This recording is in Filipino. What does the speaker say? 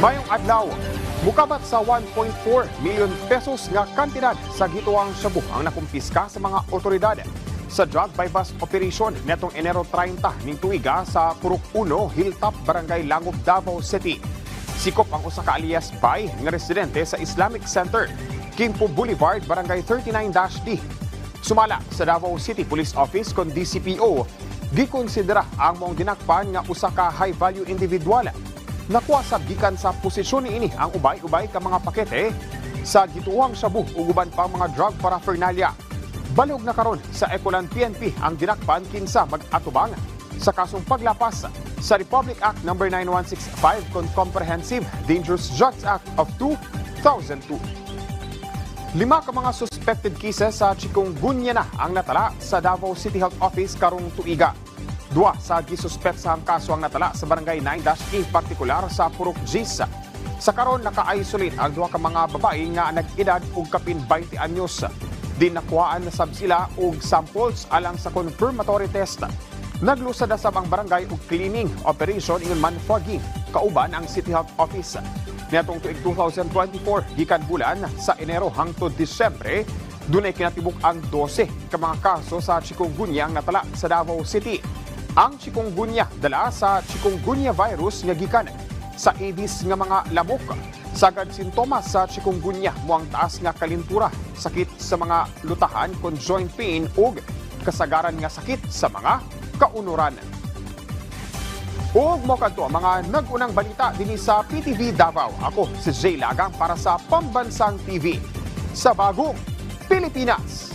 Mayong adlaw, mukabat sa 1.4 million pesos nga kantidad sa gituang shabu ang nakumpiska sa mga otoridad sa drug by bus operation netong Enero 30 ning tuiga sa Purok 1, Hilltop, Barangay Langob, Davao City. Sikop ang usa ka alias Bay nga residente sa Islamic Center, Quimpo Boulevard, Barangay 39-D. Sumala sa Davao City Police Office kon DCPO, gikonsidera ang mong dinakpan nga usa ka high-value individual. Nakuha sa gikan sa posisyon niini ang ubay-ubay ka mga pakete sa gituang shabu ug uban pang mga drug paraphernalia. Balog na karon sa Ecolan PNP ang dinakpan kinsa mag-atubang sa kasong paglapas sa Republic Act No. 9165 kon Comprehensive Dangerous Drugs Act of 2002. 5 ka mga suspected cases sa chikungunya na ang natala sa Davao City Health Office karong tuiga. 2 sa gisuspetsahang kaso ang natala sa Barangay 9-E, partikular sa Purok Gis. Sa karon naka-isolate ang 2 ka mga babae nga nag-edad og kapin 20 anyos. Dinakuhaan na sab sila og samples alang sa confirmatory test. Naglusad na sab ang barangay og cleaning operation ingon man fogging kauban ang City Health Office. Niadtong tuig 2024 gikan bulan sa Enero hangtod Disyembre, dunay kinatibuk ang 12 ka mga kaso sa chikungunya ang natala sa Davao City. Ang chikungunya dala sa chikungunya virus nga gikan sa Aedes nga mga lamok. Sagad sintomas sa chikungunya moang taas nga kalintura, sakit sa mga lutahan kon joint pain ug kasagaran nga sakit sa mga kaunuran. Ug mo kadto ang mga nag-unang balita dinhi sa PTV Davao. Ako si Jay Lagang para sa Pambansang TV sa Bagong Pilipinas.